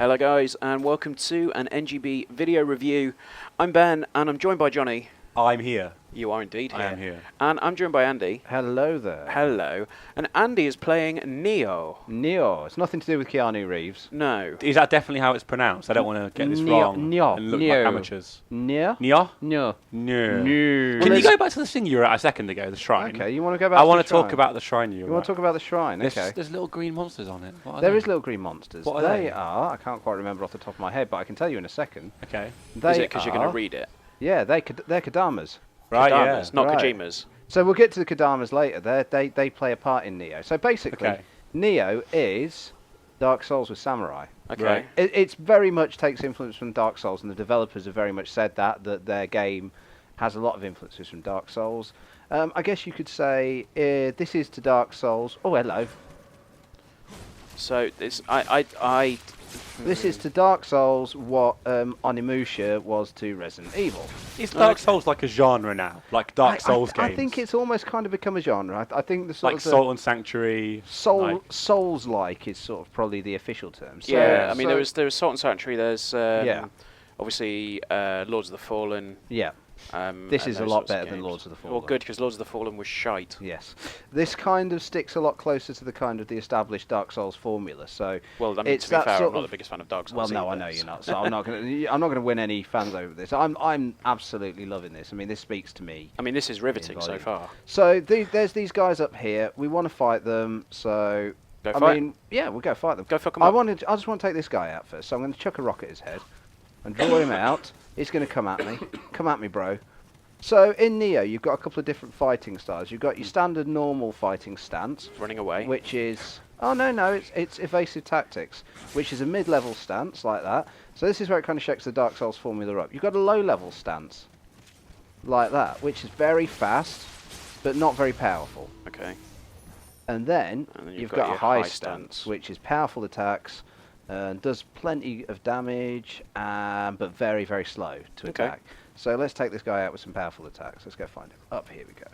Hello guys, and welcome to an NGB video review. I'm Ben, and I'm joined by Johnny. I'm here. You are indeed here. I am here. And I'm joined by Andy. Hello there. Hello. And Andy is playing Nioh. Nioh. It's nothing to do with Keanu Reeves. No. Is that definitely how it's pronounced? I don't want to get this wrong Nioh. and look like amateurs. Nioh? Nioh? Nioh. Nioh. Can you go back to the thing you were at a second ago, the shrine? Okay, you want to go back I to want the to talk shrine? about the shrine you were You want at. to talk about the shrine? Okay. There's little green monsters on it. What are There they? is little green monsters. What are they? I can't quite remember off the top of my head, but I can tell you in a second. Okay. Is it because you're going to read it? Yeah, they're Kadamas. Right, Kadamas, not Right. Kojimas. So we'll get to the Kadamas later. They play a part in Nioh. So basically, Okay. Nioh is Dark Souls with samurai. Okay. Right. It's very much takes influence from Dark Souls, and the developers have very much said that their game has a lot of influences from Dark Souls. I guess you could say this is to Dark Souls. Oh, hello. So this, This is to Dark Souls what Onimusha was to Resident Evil. Is Dark Souls like a genre now? Like Dark Souls games? I think it's almost kind of become a genre. I think the sort like of Salt and Sanctuary. Souls-like is sort of probably the official term. So, yeah, I mean, there was Salt and Sanctuary. There's obviously Lords of the Fallen. Yeah. This and is a those lot sorts of better than games. Lords of the Fallen. Well, good, because Lords of the Fallen was shite. Yes, this kind of sticks a lot closer to the kind of the established Dark Souls formula. So, Well, I mean, it's to be that fair, sort I'm not of- the biggest fan of Dark well, Souls. no, I either, know you're so- not. So I'm not going to win any fans over this. I'm absolutely loving this. I mean, this speaks to me. I mean, this is riveting so volume. far. So there's these guys up here. We want to fight them. So Go I fight. mean, yeah, we'll go fight them. Go fuck 'em I up. just want to take this guy out first. So I'm going to chuck a rock at his head and draw him out. He's going to come at me. Come at me, bro. So in Nioh, you've got a couple of different fighting styles. You've got your standard normal fighting stance, Running away. which is it's evasive tactics, which is a mid-level stance like that. So this is where it kind of shakes the Dark Souls formula up. You've got a low-level stance like that, which is very fast but not very powerful. Okay. And then And then you've got a your high high stance, stance. which is powerful attacks, does plenty of damage, but very, very slow to Okay. attack. So let's take this guy out with some powerful attacks. Let's go find him. Up here we go.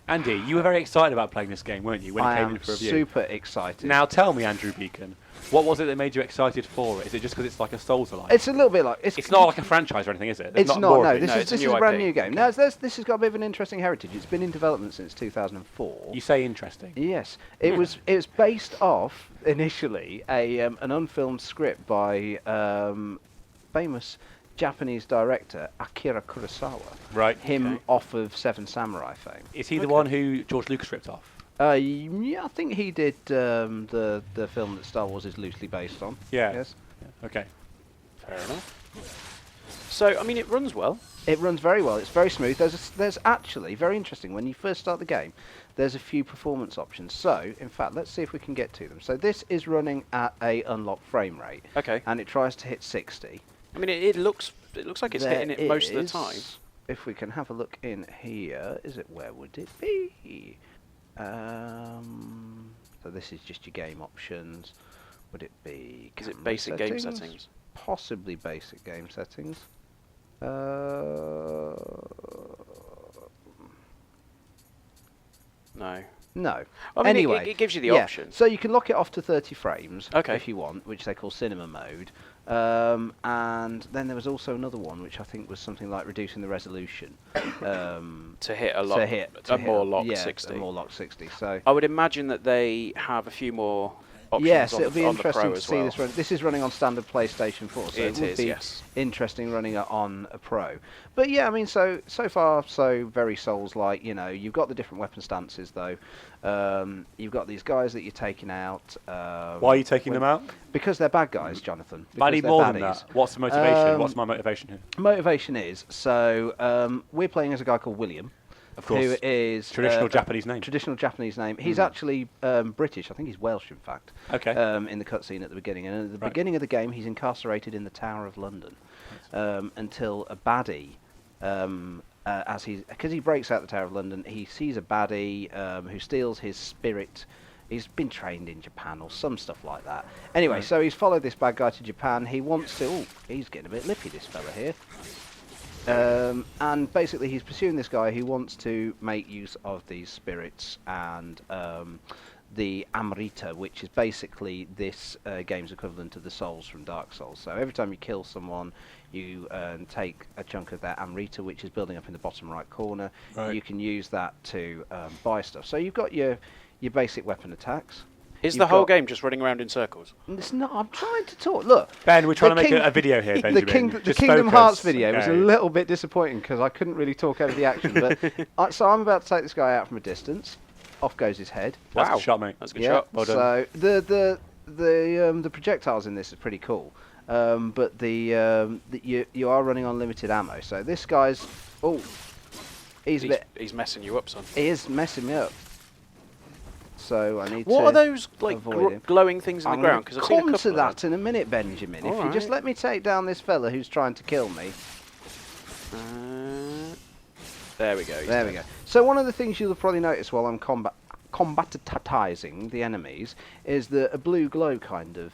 Andy, you were very excited about playing this game, weren't you, when you I came am in for a review? super excited. Now tell me, Andrew Beacon, what was it that made you excited for it? Is it just because it's like a Souls-alike? It's a little bit like It's not like a franchise or anything, is it? There's It's not. not. more No, of it? this No, is it's a this new is a brand IP. new game. Okay. Now this has got a bit of an interesting heritage. It's been in development since 2004. You say interesting. Yes, it was based off initially an unfilmed script by famous Japanese director Akira Kurosawa. Right. Him Okay. off of Seven Samurai fame. Is he the one who George Lucas ripped off? Yeah, I think he did the film that Star Wars is loosely based on. Yeah. Yes. Okay. Fair enough. So, I mean, it runs well. It runs very well. It's very smooth. There's actually very interesting when you first start the game. There's a few performance options. So, in fact, let's see if we can get to them. So this is running at a unlocked frame rate, Okay. and it tries to hit 60. I mean, it looks like it's hitting it most of the is, time. If we can have a look in here, where would it be? So this is just your game options. Would it be? Is it camera basic game settings? Possibly basic game settings. No. No. I mean, Anyway, it gives you the yeah. option. So you can lock it off to 30 frames Okay. if you want, which they call cinema mode. And then there was also another one, which I think was something like reducing the resolution. To hit a lot, more locked 60. A more locked 60. So I would imagine that they have a few more options yes, on, it'll be on the interesting Pro to as see well. this run. This is running on standard PlayStation 4, so It would is, be yes. interesting running it on a Pro. But yeah, I mean, so far so very Souls-like. You know, you've got the different weapon stances though. You've got these guys that you're taking out. Why are you taking them out? Because they're bad guys, Jonathan. But I Because need they're more than baddies. that. What's the motivation? What's my motivation here? Motivation is we're playing as a guy called William. Of course. Who is Traditional Japanese name. Traditional Japanese name. He's actually British. I think he's Welsh, in fact. Okay. In the cutscene at the beginning, and at the Right. beginning of the game, he's incarcerated in the Tower of London until a baddie, because he breaks out the Tower of London, he sees a baddie who steals his spirit. He's been trained in Japan or some stuff like that. Anyway, Right. so he's followed this bad guy to Japan. He wants to. Oh, he's getting a bit lippy, this fella here. And basically he's pursuing this guy who wants to make use of these spirits and the Amrita, which is basically this game's equivalent to the souls from Dark Souls. So every time you kill someone, you take a chunk of that Amrita, which is building up in the bottom right corner. Right. You can use that to buy stuff. So you've got your basic weapon attacks. Is You've the whole got- game just running around in circles? It's not. I'm trying to talk. Look, Ben, we're trying to the make King- a video here, the Benjamin. Just Kingdom focus. Hearts video was a Okay. little bit disappointing because I couldn't really talk over the action. But so I'm about to take this guy out from a distance. Off goes his head. That's Wow. a shot, mate. That's a good Yeah. shot. Well done. So the projectiles in this is pretty cool. But you are running on limited ammo. So this guy's He's messing you up, son. he is messing me up. So I need What to are those like avoid him. glowing things in the I'm ground? gonna Because I've seen a come couple to of that in a minute, Benjamin. If All you just right. let me take down this fella who's trying to kill me. There we go. he's There we dead. go. So one of the things you'll probably notice while I'm combatizing the enemies is that a blue glow kind of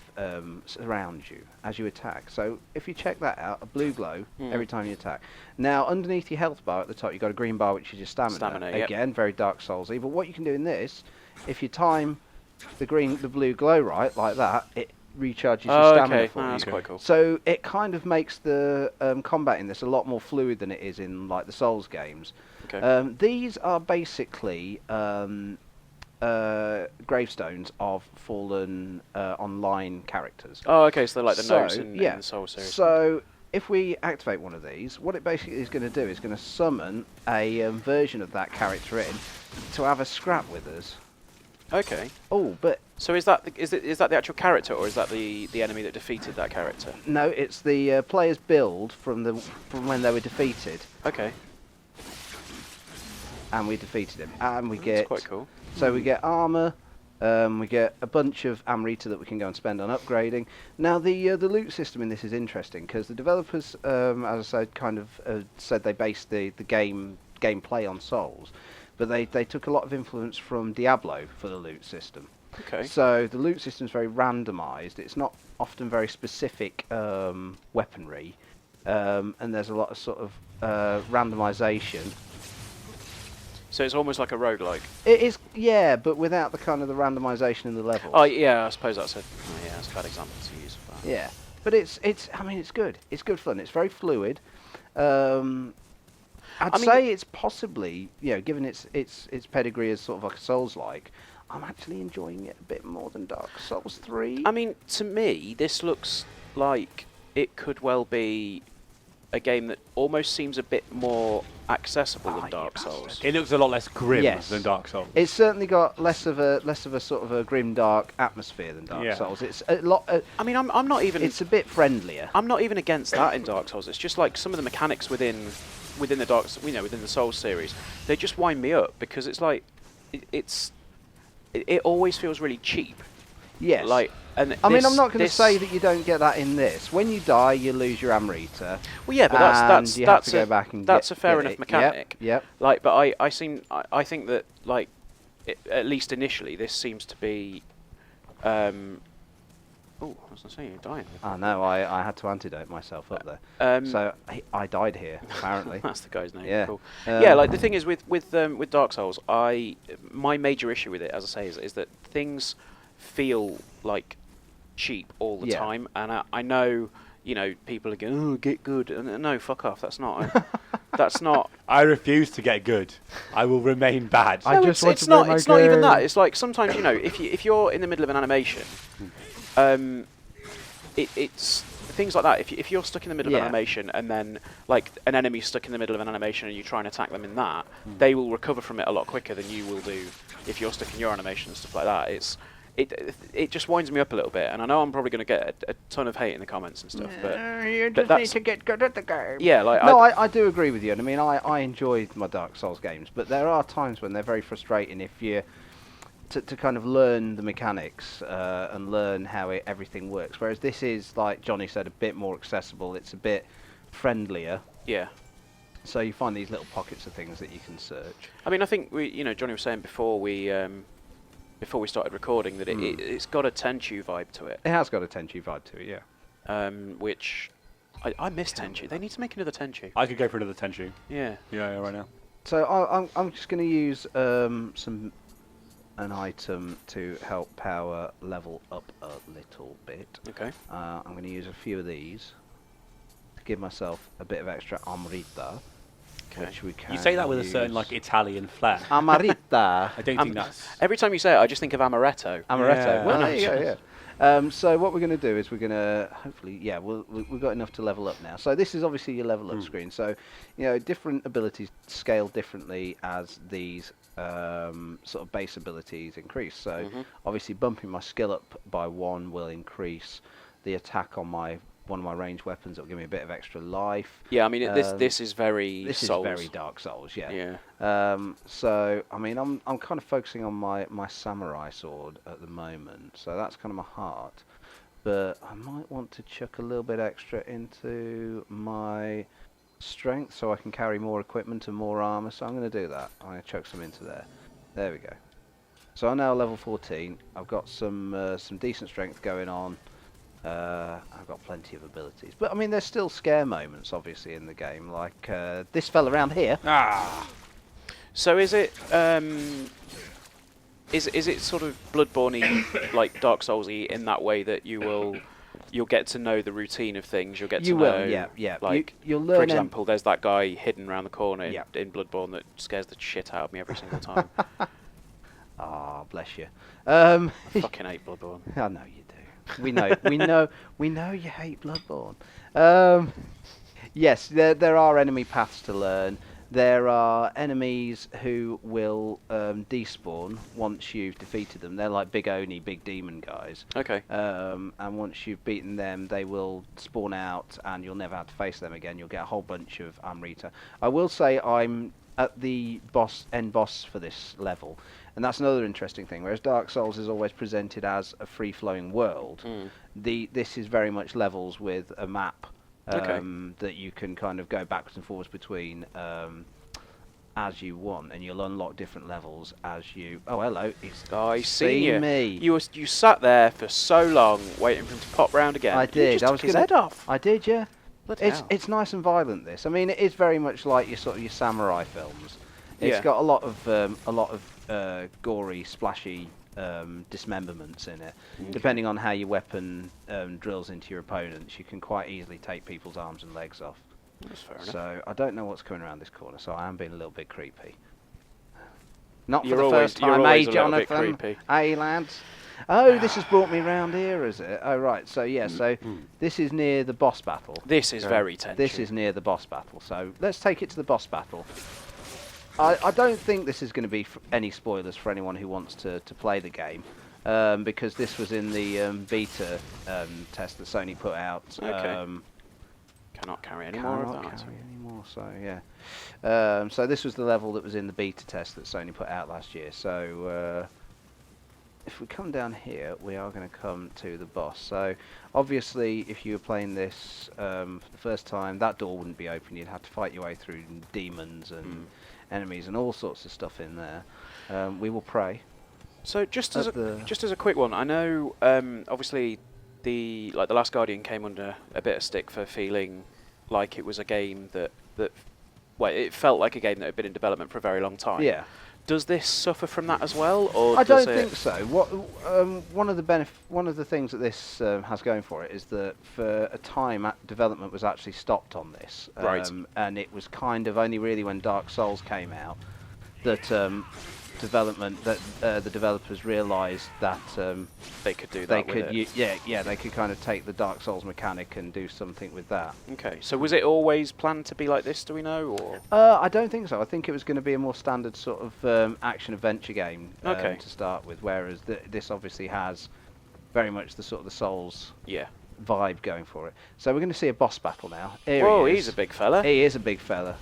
surrounds you as you attack. So if you check that out, a blue glow every time you attack. Now underneath your health bar at the top, you've got a green bar which is your stamina. Stamina, yep. Again, very Dark Souls-y. But what you can do in this, if you time the blue glow right, like that, it recharges your Oh, stamina okay. for Oh, you. that's quite cool. So it kind of makes the combat in this a lot more fluid than it is in like the Souls games. Okay. These are basically gravestones of fallen online characters. Oh, okay. So they're like the So, notes in yeah. the Soul series. So if we activate one of these, what it basically is going to do is going to summon a version of that character in to have a scrap with us. Okay. Oh, but So is that the actual character, or is that the enemy that defeated that character? no, it's the player's build from when they were defeated, Okay. and we defeated him, and we That's get quite cool. So we get armor, we get a bunch of Amrita that we can go and spend on upgrading. Now the loot system in this is interesting because the developers, as I said, kind of said they based the gameplay on Souls, but they took a lot of influence from Diablo for the loot system. Okay. So the loot system is very randomised. It's not often very specific weaponry, and there's a lot of sort of randomisation. So it's almost like a roguelike. It is, yeah, but without the kind of the randomisation in the levels. Oh yeah, I suppose that's that's a bad example to use for that. Yeah, but it's I mean it's good. It's good fun. It's very fluid. I'd say it's possibly, given its pedigree as sort of like a Souls-like, I'm actually enjoying it a bit more than Dark Souls 3. I mean, to me, this looks like it could well be a game that almost seems a bit more accessible than Dark Souls. It looks a lot less grim Yes. than Dark Souls. It's certainly got less of a sort of a grim dark atmosphere than Dark Yeah. Souls. It's a lot. I mean, I'm not even. It's a bit friendlier. I'm not even against that in Dark Souls. It's just like some of the mechanics within the within the Souls series, they just wind me up because it's like it always feels really cheap. Yes. Like, and I mean, this- I'm not going to this- say that you don't get that in this. When you die, you lose your Amrita. Well, yeah, but and you have to go back and that's get, a fair get enough it. mechanic. Yep. Like, but I think that like at least initially this seems to be. Oh, I was going to say you're dying. I know. I had to antidote myself up there. So I died here apparently. That's the guy's name. Yeah. Cool. Yeah, like the thing is with Dark Souls, my major issue with it, as I say, is that things feel like cheap all the Yeah. time, and I know people are going, oh, get good, and no, fuck off. That's not. That's not. I refuse to get good. I will remain bad. I No, just want it's to not. play my It's not even game. that. It's like sometimes if you're in the middle of an animation, it's things like that. If you're stuck in the middle of Yeah. an animation and then like an enemy's stuck in the middle of an animation and you try and attack them in that, they will recover from it a lot quicker than you will do if you're stuck in your animation and stuff like that. It just winds me up a little bit, and I know I'm probably going to get a ton of hate in the comments and stuff, but you but just need that's- to get good at the game. yeah, like No, I do agree with you. And I mean, I enjoyed my Dark Souls games, but there are times when they're very frustrating if you to kind of learn the mechanics and learn how everything works. Whereas this is, like Johnny said, a bit more accessible. It's a bit friendlier. yeah. So you find these little pockets of things that you can search. I mean, I think Johnny was saying before we started recording that it's got a Tenchu vibe to it, It has got a Tenchu vibe to it, yeah. which I miss Tenchu. They need to make another Tenchu. I could go for another Tenchu. Yeah. Yeah, right now. So I'm just going to use some an item to help power level up a little bit. Okay. I'm going to use a few of these to give myself a bit of extra amrita, Okay. which we can You say that with a certain use. like Italian flair. Amarita. I don't think that's. Every time you say it, I just think of amaretto. Amaretto. Yeah. Well, No, there you go, yeah. So what we're going to do is we're going to hopefully, yeah, we've got enough to level up now. So this is obviously your level up screen. So, you know, different abilities scale differently as these sort of base abilities increase. So obviously bumping my skill up by 1 will increase the attack on one of my ranged weapons. It'll give me a bit of extra life. Yeah, I mean, this is very This Souls. is very Dark Souls, yeah. Yeah. So I mean, I'm kind of focusing on my samurai sword at the moment, so that's kind of my heart. But I might want to chuck a little bit extra into my strength so I can carry more equipment and more armor. So I'm going to do that. I'm going to chuck some into there. There we go. So I'm now level 14. I've got some decent strength going on. I've got plenty of abilities, but I mean, there's still scare moments, obviously, in the game, like this fella around here. Ah. So is it is it sort of Bloodborne-y, like Dark Souls-y in that way that you'll get to know the routine of things. You'll get to know. Yeah. Like, you'll learn. for example, there's that guy hidden around the corner Yeah. in Bloodborne that scares the shit out of me every single time. Ah, bless you. I fucking hate Bloodborne. I know you do. We know you hate Bloodborne. Yes, there are enemy paths to learn. There are enemies who will despawn once you've defeated them. They're like big Oni, big demon guys. Okay. And once you've beaten them, they will spawn out, and you'll never have to face them again. You'll get a whole bunch of Amrita. I will say I'm at the end boss for this level, and that's another interesting thing. Whereas Dark Souls is always presented as a free-flowing world, this is very much levels with a map. That you can kind of go backwards and forwards between as you want, and you'll unlock different levels as you. Oh, hello! It's I see me. You sat there for so long waiting for him to pop round again. I did. You just I took was his gonna, head off. I did, yeah. Bloody hell. It's nice and violent. This. I mean, it is very much like your sort of your samurai films. It's Yeah. got a lot of gory, splashy dismemberments in it. Depending on how your weapon drills into your opponents, you can quite easily take people's arms and legs off. That's fair enough. So I don't know what's coming around this corner, so I am being a little bit creepy. Not You're for the always- first you're time, always eh, a little bit Jonathan? creepy. Hey, lads. Oh, this has brought me round here, is it? Oh, right. So, yeah, so this is near the boss battle. This is very tense. This is near the boss battle. So let's take it to the boss battle. I don't think this is going to be any spoilers for anyone who wants to play the game, because this was in the beta test that Sony put out. Okay. Cannot carry any more of that. Cannot carry any more, so yeah. So this was the level that was in the beta test that Sony put out last year. So if we come down here, we are going to come to the boss. So obviously, if you were playing this for the first time, that door wouldn't be open. You'd have to fight your way through demons and enemies and all sorts of stuff in there. We will pray. So just as a quick one, I know obviously the Last Guardian came under a bit of stick for feeling like it was a game that it felt like a game that had been in development for a very long time. Yeah. Does this suffer from that as well, or I does don't it think so. One of the things that this has going for it is that for a time, development was actually stopped on this, Right. And it was kind of only really when Dark Souls came out that the developers realised that they could do that they with could it? they could kind of take the Dark Souls mechanic and do something with that. Okay, so was it always planned to be like this? Do we know, or I don't think so. I think it was going to be a more standard sort of action adventure game Okay. to start with, whereas this obviously has very much the sort of the Souls yeah? vibe going for it. So we're going to see a boss battle now. Here Whoa, he he's is. a big fella. He is a big fella.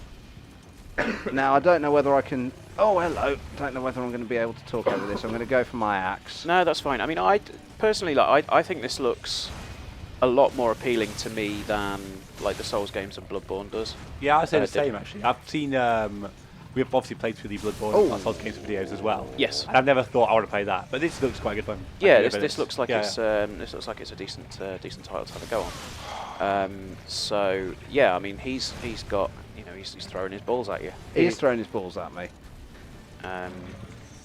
Now I don't know whether I can. Oh, hello. Don't know whether I'm going to be able to talk over this. I'm going to go for my axe. No, that's fine. I mean, personally, I think this looks a lot more appealing to me than like the Souls games and Bloodborne does. Yeah, I'd say the same actually. I've seen. We've obviously played through the Bloodborne and Souls games videos as well. Yes. And I've never thought I want to play that, but this looks quite good fun. Yeah, this looks like it's a decent title to have a go on. So yeah, I mean he's got he's throwing his balls at you. He is throwing his balls at me.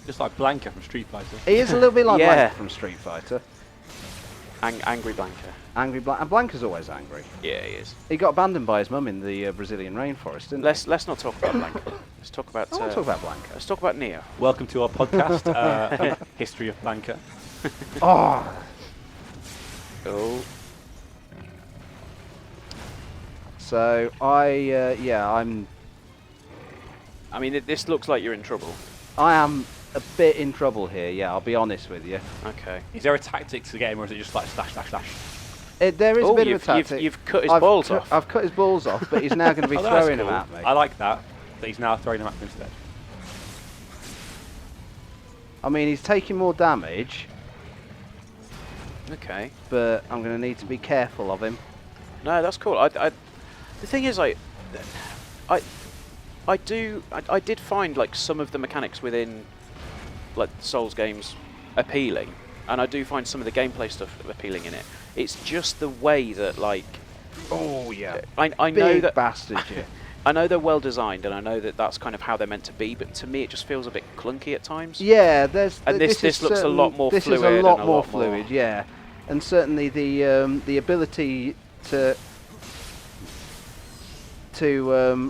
Just like Blanca from Street Fighter. He is a little bit like Yeah. Blanca from Street Fighter. Angry Blanca. Angry Blanca. And Blanca's always angry. Yeah, he is. He got abandoned by his mum in the Brazilian rainforest, didn't Let's not talk about Blanca. Let's talk about. he? I want to talk about Blanca. Let's talk about Nioh. Welcome to our podcast, History of Blanca. Oh, Oh. so I'm. I mean, this looks like you're in trouble. I am a bit in trouble here. Yeah, I'll be honest with you. Okay. Is there a tactic to the game, or is it just like slash, slash, slash? There is a bit of a tactic. You've cut his balls off. I've cut his balls off, but he's now going to be Oh, that's throwing them cool. at me. I like that he's now throwing them at me instead. I mean, he's taking more damage, Okay. but I'm going to need to be careful of him. No, that's cool. The thing is, like, I did find like some of the mechanics within like Souls games appealing, and I do find some of the gameplay stuff appealing in it. It's just the way that like Oh yeah, I big know that bastard, you. I know they're well designed, and I know that that's kind of how they're meant to be. But to me, it just feels a bit clunky at times. Yeah, there's. And this is looks a lot more this fluid. This is a lot and more fluid, yeah, and certainly the ability to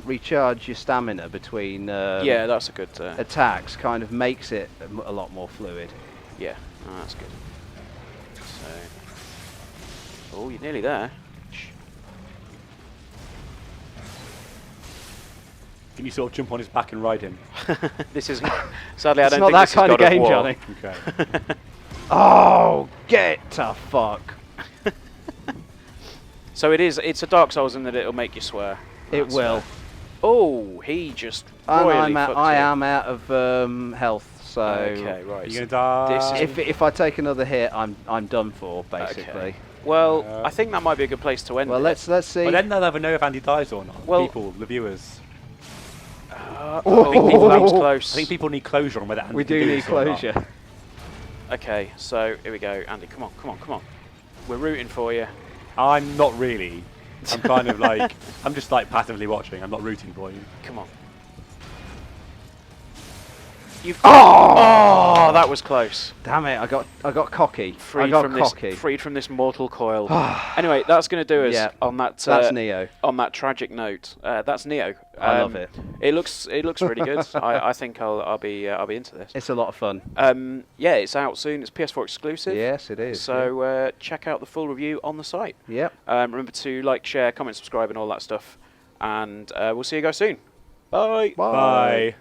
recharge your stamina between yeah, that's a good. attacks kind of makes it a lot more fluid. Yeah, oh, that's good. So, oh, you're nearly there. Can you sort of jump on his back and ride him? This is sadly I It's don't not think that this is kind of God of game, War. Johnny. Okay. Oh, get to fuck! So it's a Dark Souls in that it'll make you swear. It That's will. fair. Oh, he just And royally fucked I you. am out of health, so Okay, right. You're so gonna die. this is- if I take another hit, I'm done for basically. Okay. Well, I think that might be a good place to end. Well, it. let's see. But then they'll never know if Andy dies or not. Well- People, the viewers. I think people, that was close. I think people need closure on whether Andy we can do need this or not. closure. Okay, so here we go, Andy. Come on, come on, come on. We're rooting for you. I'm not really. I'm kind of like, I'm just like passively watching. I'm not rooting for you. Come on. You've oh, that was close. Damn it! I got cocky. I Freed got from cocky. this, freed from this mortal coil. Anyway, that's going to do us Yeah, on that. That's Nioh. On that tragic note, that's Nioh. I love it. It looks really good. I think I'll be into this. It's a lot of fun. Yeah, it's out soon. It's PS4 exclusive. Yes, it is. So check out the full review on the site. Yep. Remember to like, share, comment, subscribe, and all that stuff. And we'll see you guys soon. Bye. Bye.